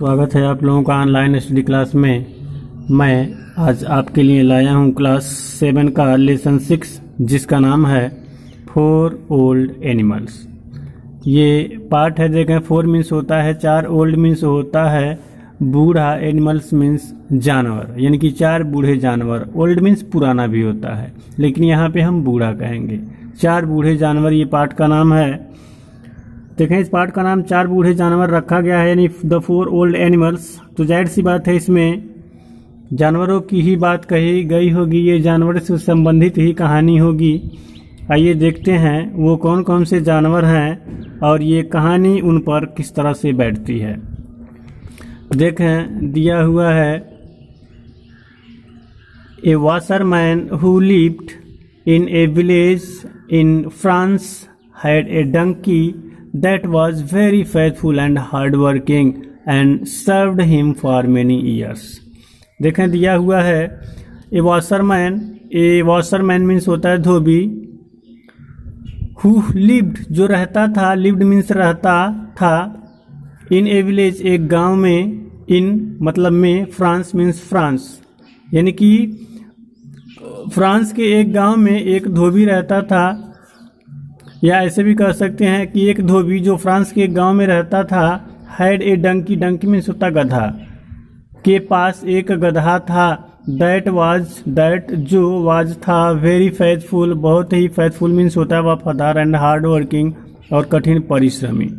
स्वागत है आप लोगों का ऑनलाइन स्टडी क्लास में। मैं आज आपके लिए लाया हूं क्लास 7 का लेसन 6 जिसका नाम है 4 ओल्ड एनिमल्स। ये पार्ट है, देखें 4 मीन्स होता है 4, ओल्ड मीन्स होता है बूढ़ा, एनिमल्स मीन्स जानवर, यानी कि 4 बूढ़े जानवर। ओल्ड मीन्स पुराना भी होता है, लेकिन यहाँ पे हम बूढ़ा कहेंगे। 4 बूढ़े जानवर ये पार्ट का नाम है। देखें इस पार्ट का नाम 4 बूढ़े जानवर रखा गया है, यानी द 4 ओल्ड एनिमल्स। तो जाहिर सी बात है इसमें जानवरों की ही बात कही गई होगी, ये जानवर से संबंधित ही कहानी होगी। आइए देखते हैं वो कौन कौन से जानवर हैं और ये कहानी उन पर किस तरह से बैठती है। देखें दिया हुआ है, a washerman who lived in a village in France had a donkey that was very faithful and hardworking and served him for many years। देखें दिया हुआ है ए वॉशरमैन मीन्स होता है धोबी, who lived जो रहता था, lived मीन्स रहता था, in a village एक गांव में, in मतलब में, फ्रांस मीन्स फ्रांस, यानी कि फ्रांस के एक गांव में एक धोबी रहता था। या ऐसे भी कह सकते हैं कि एक धोबी जो फ्रांस के गांव में रहता था, had a donkey, donkey means होता गधा, के पास एक गधा था, दैट जो वाज था, वेरी फेथफुल, बहुत ही फेथफुल मीन्स होता है वफादार, एंड हार्ड वर्किंग और कठिन परिश्रमी,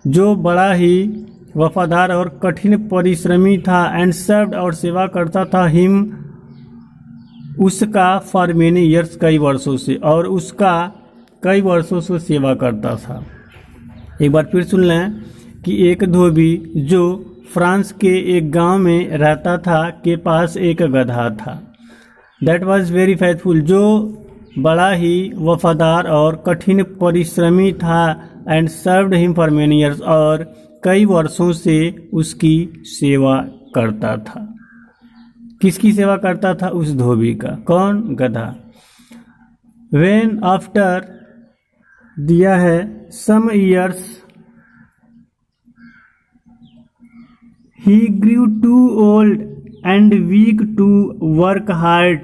जो बड़ा ही वफादार और कठिन परिश्रमी था, एंड सर्व्ड और सेवा करता था, हिम उसका, फॉर मेनी ईयर्स कई वर्षों से, और उसका कई वर्षों से सेवा करता था। एक बार फिर सुन लें कि एक धोबी जो फ्रांस के एक गांव में रहता था, के पास एक गधा था, दैट वाज वेरी फेथफुल, जो बड़ा ही वफादार और कठिन परिश्रमी था, and served him for many years और कई वर्षों से उसकी सेवा करता था। किसकी सेवा करता था? उस धोबी का। कौन? गधा। व्हेन आफ्टर दिया है some years he grew too old and weak to work hard,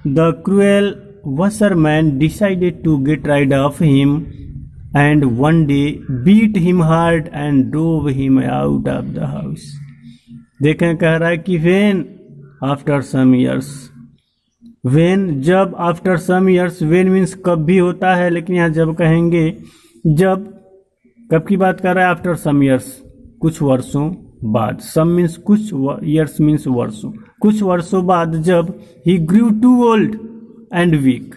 the cruel washerman decided to get rid of him and one day beat him hard and drove him out of the house. देखें कह रहा है कि when after some years, when जब, after some years, when means कब भी होता है, लेकिन यहाँ जब कहेंगे, जब कब की बात कर रहा है? आफ्टर सम ईयर्स, कुछ वर्षों बाद। सम मीन्स कुछ, ईयर्स मीन्स वर्षों, कुछ वर्षों बाद जब ही grew too old and week,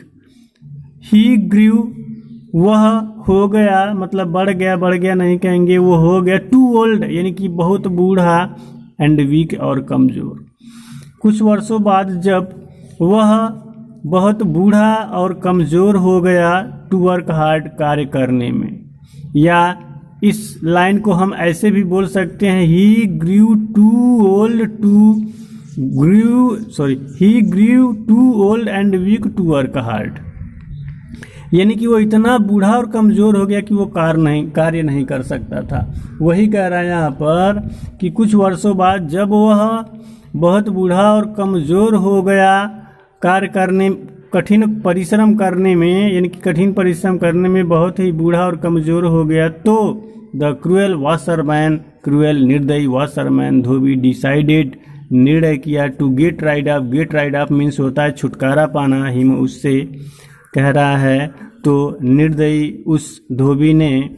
ही ग्रू वह हो गया, मतलब बढ़ गया नहीं कहेंगे, वो हो गया, टू ओल्ड यानी कि बहुत बूढ़ा, एंड वीक और कमजोर। कुछ वर्षों बाद जब वह बहुत बूढ़ा और कमज़ोर हो गया, टू वर्क हार्ड, कार्य करने में। या इस लाइन को हम ऐसे भी बोल सकते हैं, he grew too old and weak to work hard, यानी कि वो इतना बूढ़ा और कमज़ोर हो गया कि वो कार्य नहीं कर सकता था। वही कह रहा है यहाँ पर कि कुछ वर्षों बाद जब वह बहुत बूढ़ा और कमज़ोर हो गया, कार्य करने, कठिन परिश्रम करने में, यानी कि कठिन परिश्रम करने में बहुत ही बूढ़ा और कमज़ोर हो गया, तो द क्रूएल वॉशरमैन, क्रूएल निर्दयी वॉशरमैन धोबी, डिसाइडेड निर्णय किया, to get rid of means होता है छुटकारा पाना, हिम उससे कह रहा है, तो निर्दयी उस धोबी ने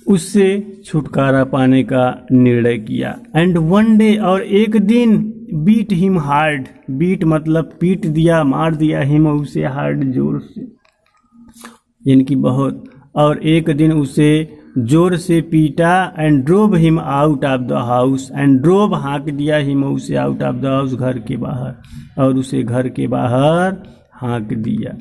उससे छुटकारा पाने का निर्णय किया, एंड वन डे और एक दिन, बीट हिम हार्ड, बीट मतलब पीट दिया, मार दिया, हिम उसे हार्ड जोर से, यानी कि बहुत, और एक दिन उसे जोर से पीटा, and drove him out of the house, and drove हाँक दिया, हिम उसे आउट ऑफ द हाउस, घर के बाहर, और उसे घर के बाहर हाँक दिया।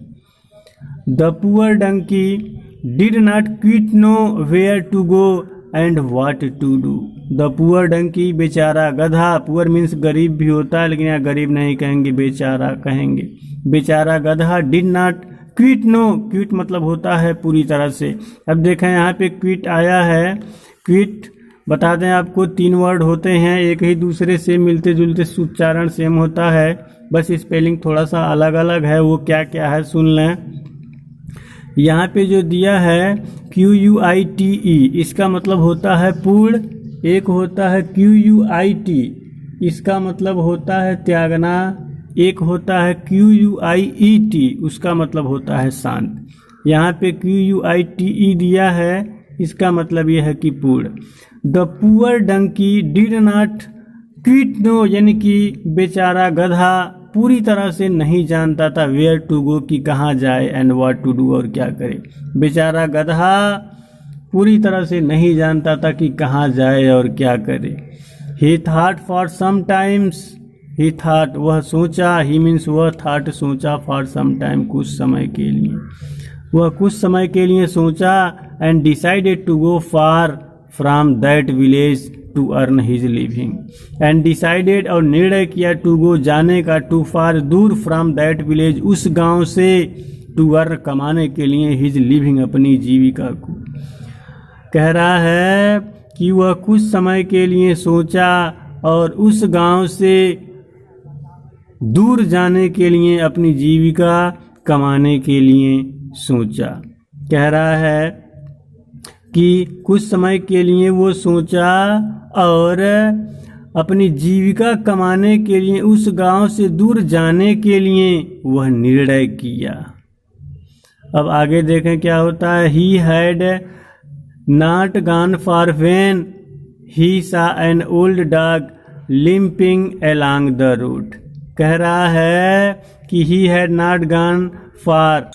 The poor donkey did not quite know where to go and what to do, the poor donkey, बेचारा गधा, पुअर मीन्स गरीब भी होता है, लेकिन यहाँ गरीब नहीं कहेंगे, बेचारा कहेंगे, बेचारा गधा, did not quite know, quite मतलब होता है पूरी तरह से। अब देखें यहाँ पे क्विट आया है, क्विट बता दें आपको 3 वर्ड होते हैं, एक ही दूसरे से मिलते जुलते, उच्चारण सेम होता है, बस स्पेलिंग थोड़ा सा अलग अलग है। वो क्या क्या है सुन लें। यहाँ पे जो दिया है QUITE, इसका मतलब होता है पूर्ण। एक होता है QUIT, इसका मतलब होता है त्यागना। एक होता है QUIET, उसका मतलब होता है शांत। यहाँ पे QUITE दिया है, इसका मतलब यह है कि पूर्ण। The poor donkey did not quite know, यानी कि बेचारा गधा पूरी तरह से नहीं जानता था वेयर टू गो, कि कहाँ जाए, एंड व्हाट टू डू, और क्या करे। बेचारा गधा पूरी तरह से नहीं जानता था कि कहाँ जाए और क्या करे। He thought for some times, he thought वह सोचा, ही मीन्स वह थॉट सोचा, फॉर सम टाइम कुछ समय के लिए, वह कुछ समय के लिए सोचा, and decided to go far from that village to earn his living, and decided और निर्णय किया, टू गो जाने का, टू फार दूर, फ्रॉम दैट विलेज उस गांव से, टू अर्न कमाने के लिए, हिज लिविंग अपनी जीविका को। कह रहा है कि वह कुछ समय के लिए सोचा और उस गांव से दूर जाने के लिए अपनी जीविका कमाने के लिए सोचा। कह रहा है कि कुछ समय के लिए वो सोचा और अपनी जीविका कमाने के लिए उस गांव से दूर जाने के लिए वह निर्णय किया। अब आगे देखें क्या होता है। He had not gone far when he saw an old dog limping along the road. कह रहा है कि he had not gone far,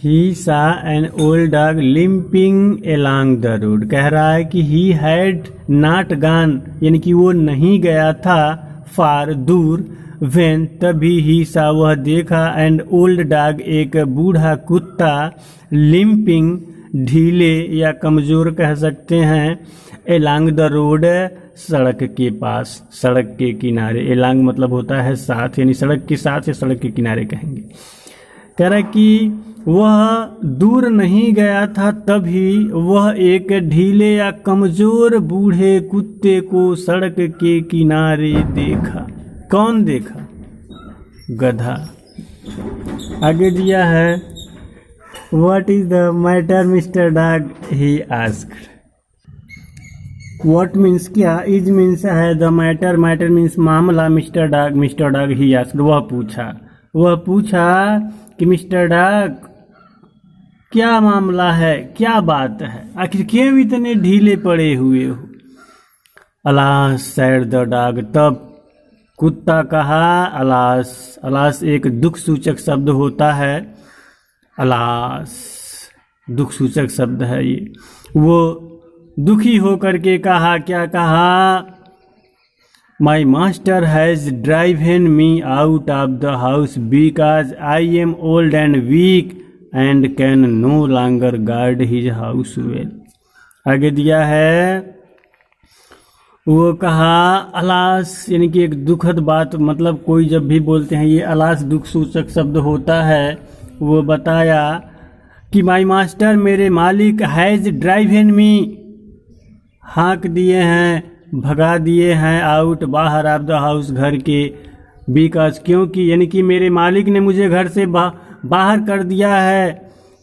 he saw an old dog limping along the road. कह रहा है कि ही हैड नॉट गॉन, यानी कि वो नहीं गया था, फार दूर, व्हेन तभी, ही सा वह देखा, एंड ओल्ड डॉग एक बूढ़ा कुत्ता, लिम्पिंग ढीले या कमजोर कह सकते हैं, अलोंग द रोड सड़क के पास, सड़क के किनारे। अलोंग मतलब होता है साथ, यानी सड़क के साथ या सड़क के किनारे कहेंगे। कह रहा है कि वह दूर नहीं गया था, तभी वह एक ढीले या कमजोर बूढ़े कुत्ते को सड़क के किनारे देखा। कौन देखा? गधा। आगे दिया है what is the matter mister dog, he asked. What means क्या, इज मीन्स है द मैटर, मैटर मीन्स मामला, मिस्टर डॉग ही आस्क्ड वह पूछा कि मिस्टर डॉग क्या मामला है, क्या बात है, आखिर क्यों इतने ढीले पड़े हुए हो। अलास सैड द डॉग, तब कुत्ता कहा अलास। अलास एक दुख सूचक शब्द होता है, अलास दुख सूचक शब्द है ये। वो दुखी होकर के कहा, क्या कहा, my master has driven me out of the house because I am old and weak and can no longer guard his house well. आगे दिया है वो कहा अलास, यानी कि एक दुखद बात, मतलब कोई जब भी बोलते हैं ये अलास दुख सूचक शब्द होता है। वो बताया कि माई मास्टर मेरे मालिक, हैज ड्राइवन मी हाँक दिए हैं, भगा दिए हैं, आउट बाहर, ऑफ द हाउस घर के, बिकॉज क्योंकि, यानी कि मेरे मालिक ने मुझे घर से बाहर कर दिया है,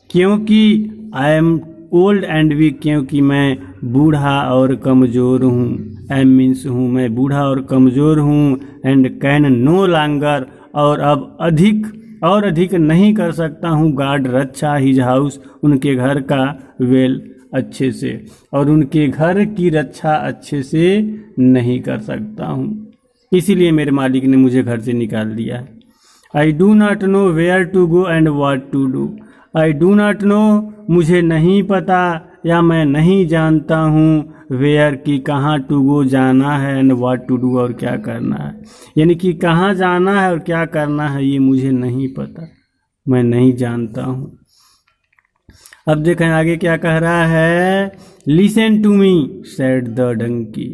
क्योंकि I am old and weak, क्योंकि मैं बूढ़ा और कमज़ोर हूँ। एम मीन्स हूँ, मैं बूढ़ा और कमज़ोर हूँ, एंड कैन नो लॉन्गर और अब अधिक नहीं कर सकता हूँ, गार्ड रक्षा, हिज हाउस उनके घर का, वेल अच्छे से, और उनके घर की रक्षा अच्छे से नहीं कर सकता हूँ, इसीलिए मेरे मालिक ने मुझे घर से निकाल दिया है। I do not know where to go and what to do. I do not know मुझे नहीं पता या मैं नहीं जानता हूँ, वेयर की कहाँ, टू गो जाना है, एंड व्हाट टू डू और क्या करना है, यानी कि कहाँ जाना है और क्या करना है ये मुझे नहीं पता, मैं नहीं जानता हूँ। अब देखें आगे क्या कह रहा है। Listen to me said the donkey,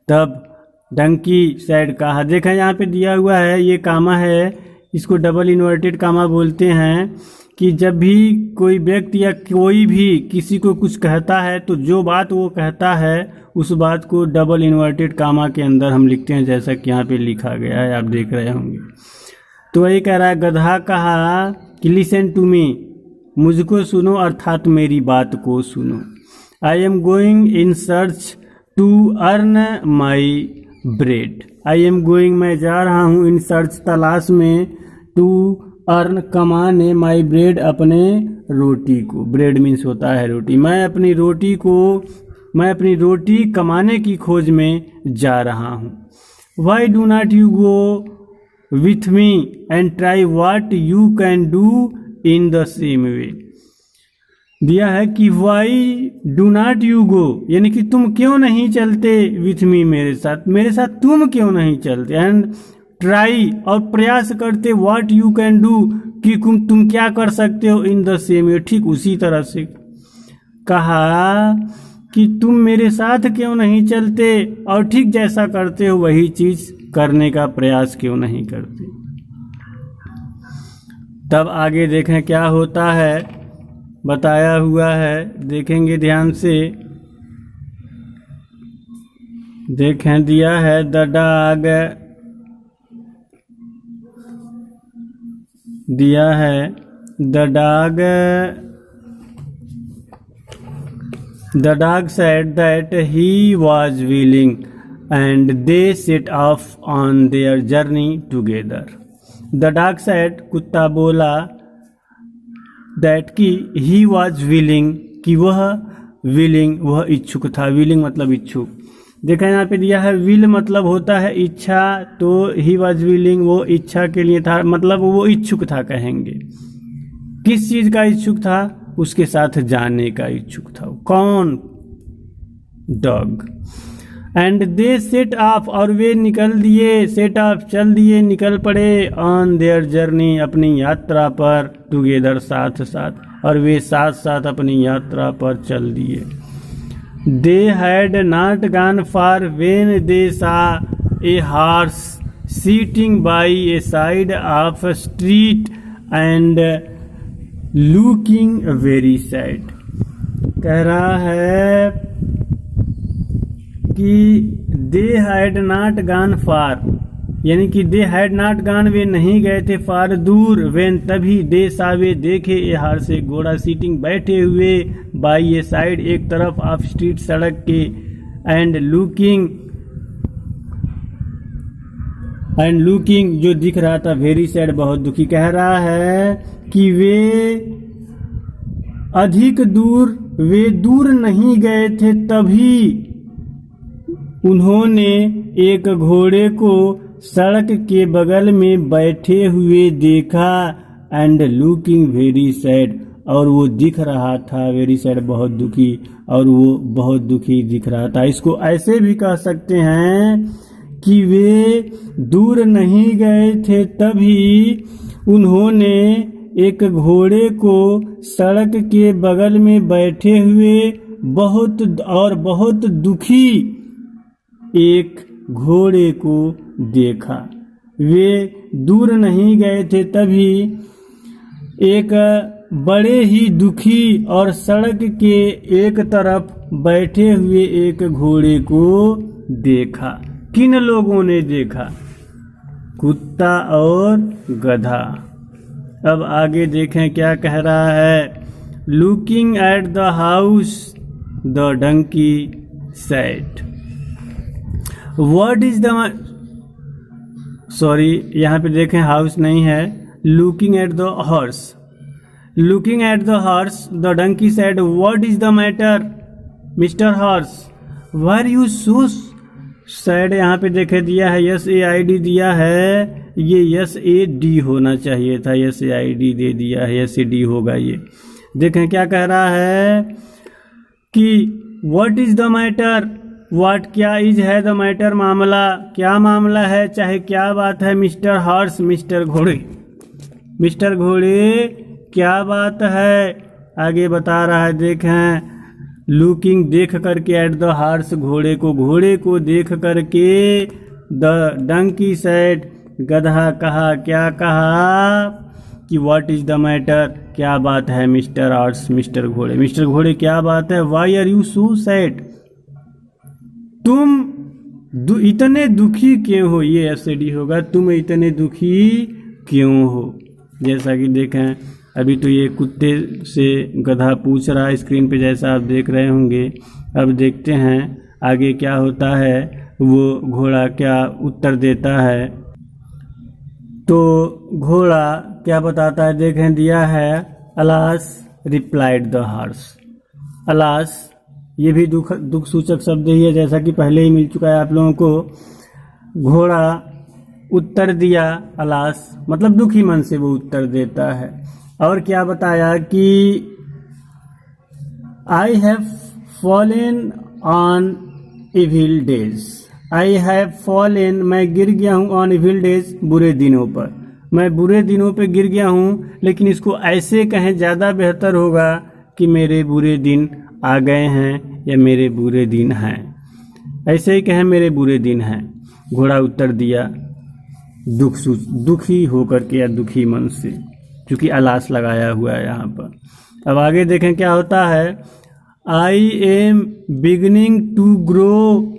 तब डंकी सेड कहा। देखें यहाँ पे दिया हुआ है, ये कामा है, इसको डबल इन्वर्टेड कामा बोलते हैं कि जब भी कोई व्यक्ति या कोई भी किसी को कुछ कहता है तो जो बात वो कहता है उस बात को डबल इन्वर्टेड कामा के अंदर हम लिखते हैं, जैसा कि यहाँ पे लिखा गया है, आप देख रहे होंगे। तो वही कह रहा है, गधा कहा कि लिसन टू मी, मुझको सुनो अर्थात मेरी बात को सुनो। I am going in search to earn my bread. I am going, मैं जा रहा हूँ, इन सर्च तलाश में, टू अर्न कमाने, माई ब्रेड अपने रोटी को, ब्रेड मीन्स होता है रोटी, मैं अपनी रोटी कमाने की खोज में जा रहा हूँ। Why do not you go with me and try what you can do in the same way. दिया है कि why do not you go, यानी कि तुम क्यों नहीं चलते, विथ मी, मेरे साथ तुम क्यों नहीं चलते, एंड ट्राई, और प्रयास करते, व्हाट यू कैन डू, कि तुम क्या कर सकते हो, इन द सेम वे, ठीक उसी तरह से। कहा कि तुम मेरे साथ क्यों नहीं चलते और ठीक जैसा करते हो वही चीज करने का प्रयास क्यों नहीं करते। तब आगे देखें क्या होता है, बताया हुआ है, देखेंगे ध्यान से। देखें, दिया है द डॉग, दिया है the dog said that he was willing and they set off on their journey together. The dog said, कुत्ता बोला, that कि he was willing, कि वह इच्छुक था, willing मतलब इच्छुक। देखा यहाँ पे दिया है विल मतलब होता है इच्छा, तो ही वॉज विलिंग, वो इच्छा के लिए था, मतलब वो इच्छुक था, कहेंगे किस चीज का इच्छुक था, उसके साथ जाने का इच्छुक था। कौन? Dog. And they set of, और वे निकल दिए, सेट ऑफ चल दिए, निकल पड़े, ऑन देयर जर्नी, अपनी यात्रा पर, टुगेदर साथ साथ, और वे साथ साथ अपनी यात्रा पर चल दिए। They had not gone far when they saw a horse sitting by a side of a street and looking very sad. कह रहा है कि they had not gone far, यानी कि दे हैड नॉट गॉन, वे नहीं गए थे, फार दूर, वेन तभी, दे सा वे देखे, ए हार से घोड़ा, सीटिंग बैठे हुए, बाई ए साइड एक तरफ, ऑफ स्ट्रीट सड़क के, एंड लुकिंग जो दिख रहा था, वेरी सैड बहुत दुखी। कह रहा है कि वे अधिक दूर, वे दूर नहीं गए थे, तभी उन्होंने एक घोड़े को सड़क के बगल में बैठे हुए देखा, एंड लुकिंग वेरी सैड, और वो दिख रहा था, वेरी सैड बहुत दुखी, और वो बहुत दुखी दिख रहा था। इसको ऐसे भी कह सकते हैं कि वे दूर नहीं गए थे, तभी उन्होंने एक घोड़े को सड़क के बगल में बैठे हुए बहुत दुखी एक घोड़े को देखा। वे दूर नहीं गए थे, तभी एक बड़े ही दुखी और सड़क के एक तरफ बैठे हुए एक घोड़े को देखा। किन लोगों ने देखा? कुत्ता और गधा। अब आगे देखें क्या कह रहा है। Looking at the house the donkey said, what is the, sorry यहाँ पे देखें हाउस नहीं है, looking at the horse. Looking at the horse the donkey said, what is the matter mister horse, are you so sad. यहाँ पे देखे दिया है SAID दिया है, ये SAD होना चाहिए था, SAID दे दिया है, SAD होगा ये। देखें क्या कह रहा है कि what is the matter, what क्या इज है द मैटर, मामला क्या मामला है, चाहे क्या बात है, मिस्टर हॉर्स मिस्टर घोड़े, मिस्टर घोड़े क्या बात है। आगे बता रहा है, देखें लुकिंग देख करके, एट द हॉर्स घोड़े को देख करके, द डंकी सेड गधा कहा, क्या कहा कि व्हाट इज द मैटर, क्या बात है मिस्टर हॉर्स, मिस्टर घोड़े, मिस्टर घोड़े क्या बात है, why are you so sad, तुम इतने दुखी क्यों हो, ये एसडी होगा, तुम इतने दुखी क्यों हो। जैसा कि देखें अभी तो ये कुत्ते से गधा पूछ रहा है स्क्रीन पे, जैसा आप देख रहे होंगे। अब देखते हैं आगे क्या होता है, वो घोड़ा क्या उत्तर देता है। तो घोड़ा क्या बताता है, देखें दिया है, alas replied the horse. Alas ये भी दुख सूचक शब्द ही है, जैसा कि पहले ही मिल चुका है आप लोगों को। घोड़ा उत्तर दिया, अलास मतलब दुखी मन से वो उत्तर देता है। और क्या बताया कि I have fallen on evil days, I have fallen मैं गिर गया हूँ, ऑन इविल डेज बुरे दिनों पर, मैं बुरे दिनों पे गिर गया हूँ। लेकिन इसको ऐसे कहें ज़्यादा बेहतर होगा कि मेरे बुरे दिन आ गए हैं या मेरे बुरे दिन हैं, ऐसे ही कहें मेरे बुरे दिन हैं। घोड़ा उत्तर दिया दुखी होकर के या दुखी मन से, क्योंकि अलास लगाया हुआ है यहाँ पर। अब आगे देखें क्या होता है, I am beginning to grow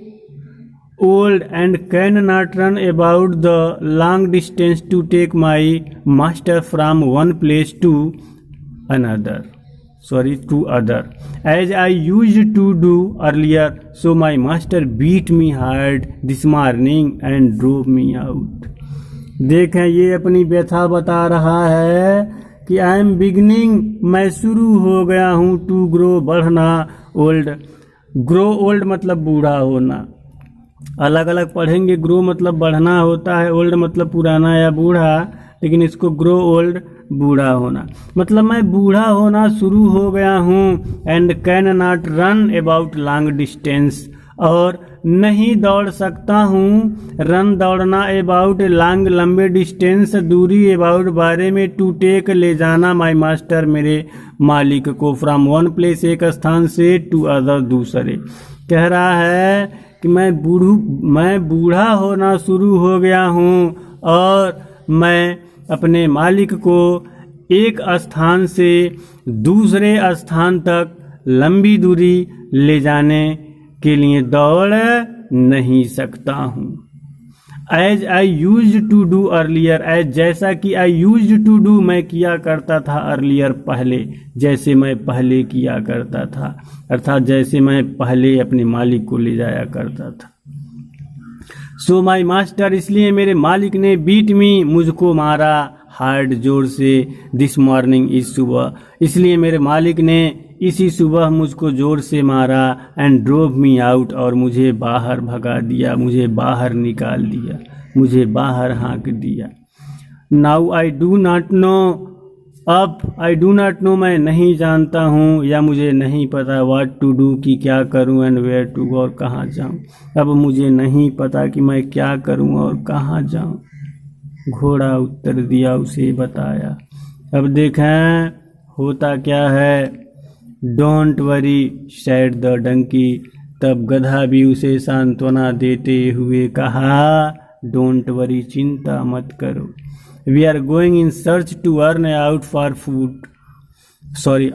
old and can not run about the long distance to take my master from one place to another, to other, as I used to do earlier, so my master beat me hard this morning and drove me out। देखें ये अपनी व्यथा बता रहा है कि I M beginning मैं शुरू हो गया हूँ, टू ग्रो बढ़ना, ओल्ड ग्रो ओल्ड मतलब बूढ़ा होना, अलग अलग पढ़ेंगे। ग्रो मतलब बढ़ना होता है, ओल्ड मतलब पुराना या बूढ़ा, लेकिन इसको ग्रो ओल्ड बूढ़ा होना मतलब मैं बूढ़ा होना शुरू हो गया हूँ। And can not run about long distance और नहीं दौड़ सकता हूँ, रन दौड़ना, अबाउट लॉन्ग लंबे डिस्टेंस दूरी, अबाउट बारे में, टू टेक ले जाना, माई मास्टर मेरे मालिक को, फ्रॉम वन प्लेस एक स्थान से, टू अदर दूसरे। कह रहा है कि मैं बूढ़ा होना शुरू हो गया हूँ और मैं अपने मालिक को एक स्थान से दूसरे स्थान तक लंबी दूरी ले जाने के लिए दौड़ नहीं सकता हूँ। As I use to do earlier, as जैसा कि आई यूज टू डू मैं किया करता था, अर्लियर पहले, जैसे मैं पहले किया करता था, अर्थात जैसे मैं पहले अपने मालिक को ले जाया करता था। सो माई मास्टर इसलिए मेरे मालिक ने, बीट मी मुझको मारा, हार्ड जोर से, दिस मॉर्निंग इस सुबह इसलिए मेरे मालिक ने इसी सुबह मुझको जोर से मारा, एंड ड्रोव मी आउट और मुझे बाहर भगा दिया, मुझे बाहर निकाल दिया, मुझे बाहर हाँक दिया। Now I do not no, अब आई डू नॉट नो मैं नहीं जानता हूँ या मुझे नहीं पता, व्हाट टू डू कि क्या करूँ, एंड वेयर टू गो और कहाँ जाऊँ। अब मुझे नहीं पता कि मैं क्या करूँ और कहाँ जाऊँ। घोड़ा उत्तर दिया, उसे बताया। अब देखें होता क्या है, don't worry said the donkey, तब गधा भी उसे सांत्वना देते हुए कहा, डोंट वरी चिंता मत करो, we are going in search to earn out for food,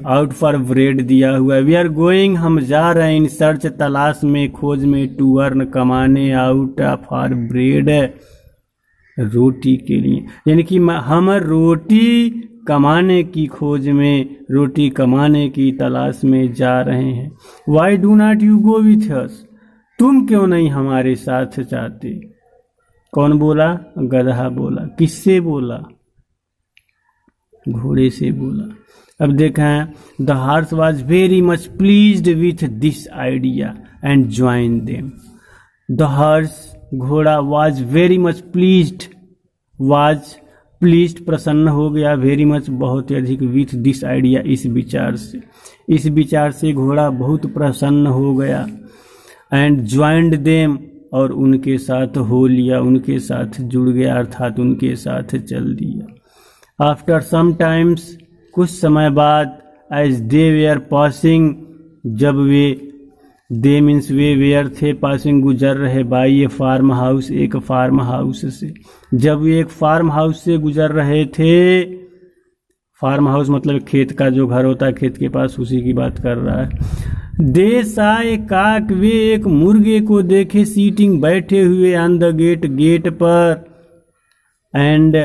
out for bread दिया हुआ है, वी आर गोइंग हम जा रहे हैं, इन सर्च तलाश में, खोज में, टू अर्न कमाने, आउट फॉर ब्रेड रोटी के लिए, यानी कि हम रोटी कमाने की खोज में, रोटी कमाने की तलाश में जा रहे हैं। Why do not you go with अस, तुम क्यों नहीं हमारे साथ जाते। कौन बोला, गधा बोला। किससे बोला, घोड़े से बोला। अब देखें, the horse was very much pleased with this idea and join them. The horse घोड़ा was very much pleased, was pleased प्रसन्न हो गया, वेरी मच बहुत ही अधिक, विथ दिस आइडिया इस विचार से, इस विचार से घोड़ा बहुत प्रसन्न हो गया। एंड ज्वाइंड देम और उनके साथ हो लिया, उनके साथ जुड़ गया, अर्थात उनके साथ चल दिया। आफ्टर सम टाइम्स कुछ समय बाद, एज दे वेयर पासिंग जब वे दे मीन्स वे वेयर थे, पासिंग गुजर रहे, बाई ए फार्म हाउस एक फार्म हाउस से। जब वे एक फार्म हाउस से गुजर रहे थे, फार्म हाउस मतलब खेत का जो घर होता है खेत के पास, उसी की बात कर रहा है। दे सा ए काक, वे एक मुर्गे को देखे, सीटिंग बैठे हुए, ऑन द गेट गेट पर, एंड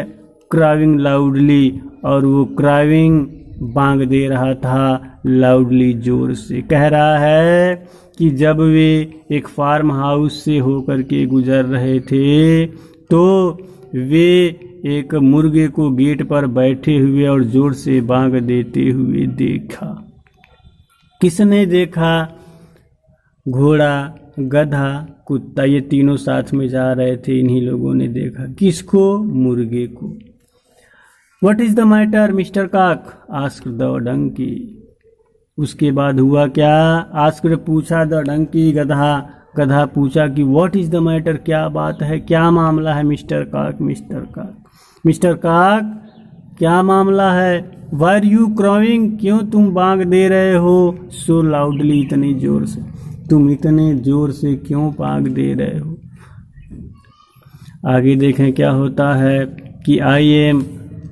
क्राविंग लाउडली, और वो क्राविंग बांग दे रहा था लाउडली जोर से। कह रहा है कि जब वे एक फार्म हाउस से होकर के गुजर रहे थे तो वे एक मुर्गे को गेट पर बैठे हुए और जोर से बांग देते हुए देखा। किसने देखा? घोड़ा, गधा, कुत्ता, ये तीनों साथ में जा रहे थे, इन्हीं लोगों ने देखा। किसको? मुर्गे को। What is the matter mister cock? Asked the donkey. उसके बाद हुआ क्या? आस्क्ड पूछा, द डंकी गधा पूछा कि व्हाट इज द मैटर, क्या बात है, क्या मामला है मिस्टर काक? मिस्टर काक क्या मामला है? वायर यू क्राइंग, क्यों तुम बांग दे रहे हो? सो लाउडली, इतनी जोर से, तुम इतने जोर से क्यों बांग दे रहे हो? आगे देखें क्या होता है कि I am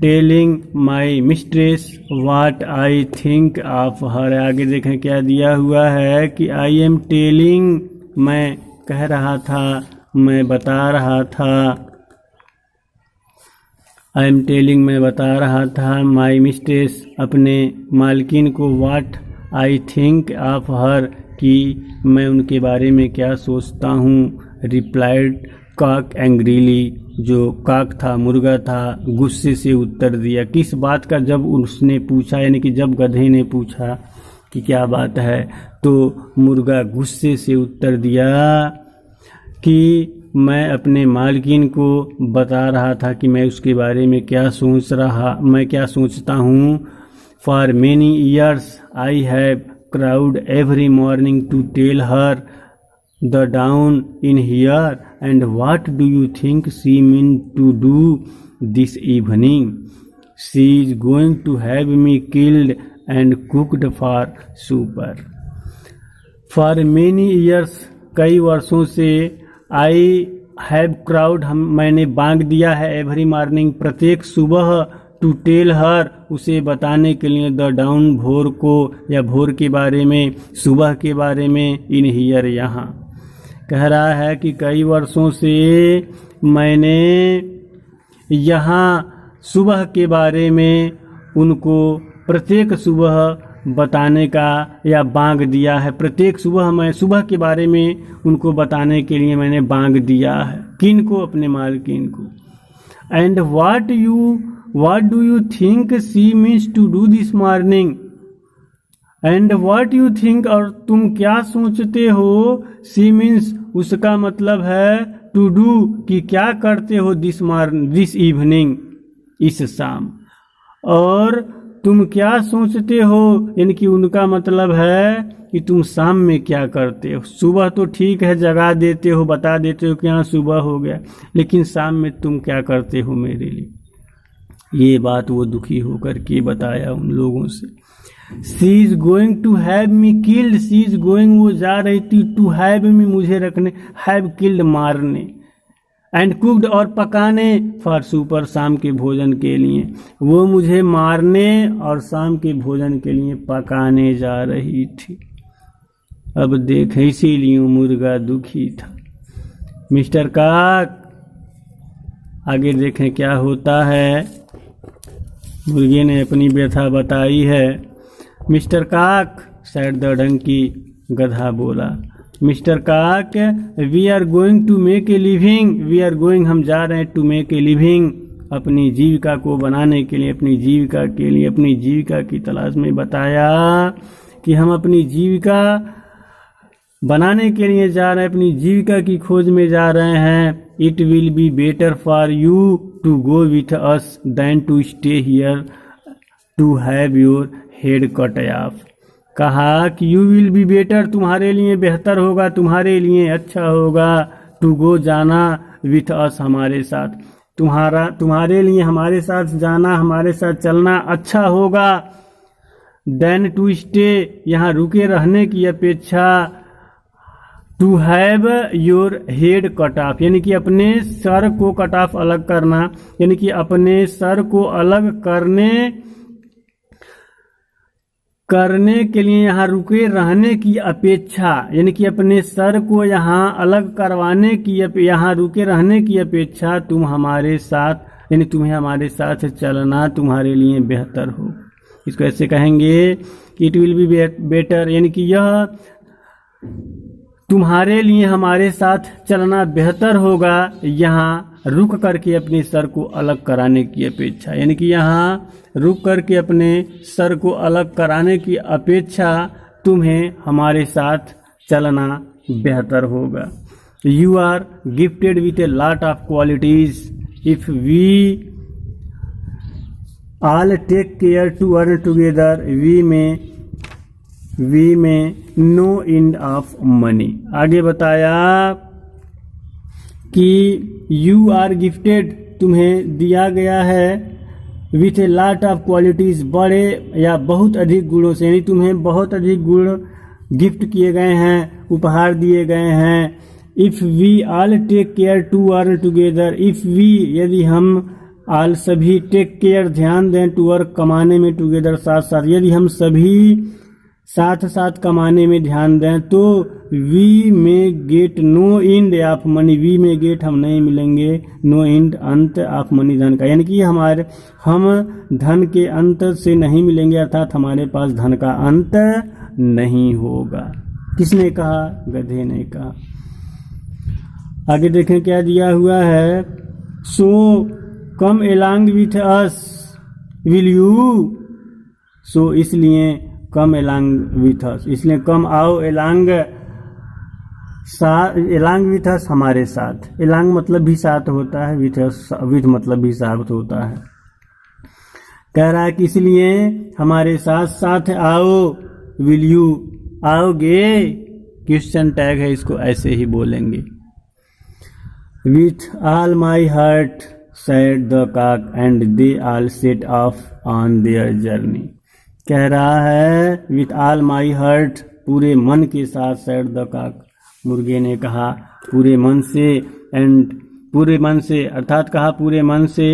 telling my mistress what I think of her. आगे देखें क्या दिया हुआ है कि आई एम टेलिंग, मैं कह रहा था, मैं बता रहा था, आई एम टेलिंग, मैं बता रहा था, माई मिस्ट्रेस, अपने मालकिन को, वाट आई थिंक ऑफ हर, कि मैं उनके बारे में क्या सोचता हूँ। रिप्लाइड काक एंग्रीली, जो काक था, मुर्गा था, गुस्से से उत्तर दिया। किस बात का? जब उसने पूछा, यानी कि जब गधे ने पूछा कि क्या बात है, तो मुर्गा गुस्से से उत्तर दिया कि मैं अपने मालकिन को बता रहा था कि मैं उसके बारे में क्या सोचता हूँ। For many years I have crowed every morning to tell her the dawn is here, and what do you think she mean to do this evening? She is going to have me killed and cooked for supper. For many years, कई वर्षों से, आई have crowd, मैंने बांग दिया है, every morning, प्रत्येक सुबह, to tell हर, उसे बताने के लिए, द डाउन, भोर को, या भोर के बारे में, सुबह के बारे में, इन हियर, यहाँ। कह रहा है कि कई वर्षों से मैंने यहाँ सुबह के बारे में उनको प्रत्येक सुबह बताने का या बांग दिया है। प्रत्येक सुबह मैं सुबह के बारे में उनको बताने के लिए मैंने बांग दिया है। किन को? अपने मालकिन को। And what do you think she means to do this morning? And what you think, और तुम क्या सोचते हो? शी मीन्स, उसका मतलब है टू डू, कि क्या करते हो, दिस इवनिंग, इस शाम। और तुम क्या सोचते हो, यानी कि उनका मतलब है कि तुम शाम में क्या करते हो। सुबह तो ठीक है, जगा देते हो, बता देते हो कि हाँ सुबह हो गया, लेकिन शाम में तुम क्या करते हो मेरे लिए? ये बात वो दुखी होकर के बताया उन लोगों से। She is going to have me killed, she is going, वो जा रही थी, टू हैव मी, मुझे रखने, हैव किल्ड, मारने, एंड कुक्ड, और पकाने, फॉर सुपर, शाम के भोजन के लिए। वो मुझे मारने और शाम के भोजन के लिए पकाने जा रही थी। अब देख, इसीलिए मुर्गा दुखी था। मिस्टर काक, आगे देखें क्या होता है। मुर्गे ने अपनी व्यथा बताई है। मिस्टर काक, सेड द डंकी, गधा बोला। Mister cock, we are going to make a living, we are going, हम जा रहे हैं, टू मेक ए लिविंग, अपनी जीविका को बनाने के लिए, अपनी जीविका के लिए, अपनी जीविका की तलाश में। बताया कि हम अपनी जीविका बनाने के लिए जा रहे हैं, अपनी जीविका की खोज में जा रहे हैं। It will be better for you to go with us than to stay here to have your head cut off. कहा कि यू विल बी बेटर, तुम्हारे लिए बेहतर होगा, तुम्हारे लिए अच्छा होगा, टू गो, जाना, विथ अस, हमारे साथ, तुम्हारे लिए हमारे साथ जाना, हमारे साथ चलना अच्छा होगा, देन टू स्टे, यहाँ रुके रहने की अपेक्षा, to have your head cut off, यानी कि अपने सर को कट ऑफ अलग करना, यानी कि अपने सर को अलग करने के लिए यहाँ रुके रहने की अपेक्षा, यानी कि अपने सर को यहाँ अलग करवाने की, यहाँ रुके रहने की अपेक्षा तुम हमारे साथ, यानी तुम्हें हमारे साथ चलना तुम्हारे लिए बेहतर हो। इसको ऐसे कहेंगे कि इट विल बी बेटर, यानी कि यह तुम्हारे लिए हमारे साथ चलना बेहतर होगा यहाँ रुक करके अपने सर को अलग कराने की अपेक्षा, यानी कि यहाँ रुक करके अपने सर को अलग कराने की अपेक्षा तुम्हें हमारे साथ चलना बेहतर होगा। You are gifted with a lot of qualities, if we all take care to earn together we may no end of money. आगे बताया कि यू आर गिफ्टेड, तुम्हें दिया गया है, with a lot of qualities, बड़े या बहुत अधिक गुणों से, यानी तुम्हें बहुत अधिक गुण गिफ्ट किए गए हैं, उपहार दिए गए हैं। If we all take care to earn together, if we, यदि हम ऑल सभी, टेक केयर ध्यान दें, टू अर्न कमाने में, टुगेदर साथ साथ, यदि हम सभी साथ साथ कमाने में ध्यान दें तो we may get no end of money, we may get हम नहीं मिलेंगे, नो एंड अंत ऑफ मनी धन का, यानी कि हम धन के अंत से नहीं मिलेंगे, अर्थात हमारे पास धन का अंत नहीं होगा। किसने कहा? गधे ने कहा। आगे देखें क्या दिया हुआ है। So come along with us will you, so इसलिए कम एलॉन्ग विथ अस, इसलिए कम आओ एलॉन्ग विथ अस, हमारे साथ। एलॉन्ग मतलब भी साथ होता है, विथ मतलब भी साथ होता है। कह रहा है कि इसलिए हमारे साथ साथ आओ, विल यू, आओगे, क्वेश्चन टैग है, इसको ऐसे ही बोलेंगे। With all my heart said the cock and they all set of on their journey. कह रहा है विथ ऑल माई हार्ट, पूरे मन के साथ, सेड द कॉक, मुर्गे ने कहा पूरे मन से, एंड पूरे मन से अर्थात कहा पूरे मन से,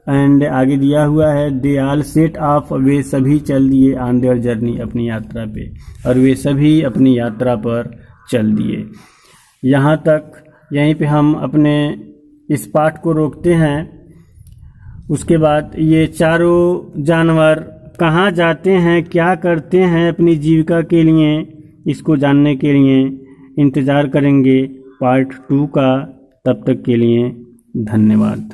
एंड आगे दिया हुआ है दे ऑल सेट ऑफ, वे सभी चल दिए, ऑन देयर जर्नी, अपनी यात्रा पे, और वे सभी अपनी यात्रा पर चल दिए। यहाँ तक, यहीं पे हम अपने इस पाठ को रोकते हैं। उसके बाद ये चारों जानवर कहाँ जाते हैं, क्या करते हैं अपनी जीविका के लिए, इसको जानने के लिए इंतज़ार करेंगे पार्ट 2 का। तब तक के लिए धन्यवाद।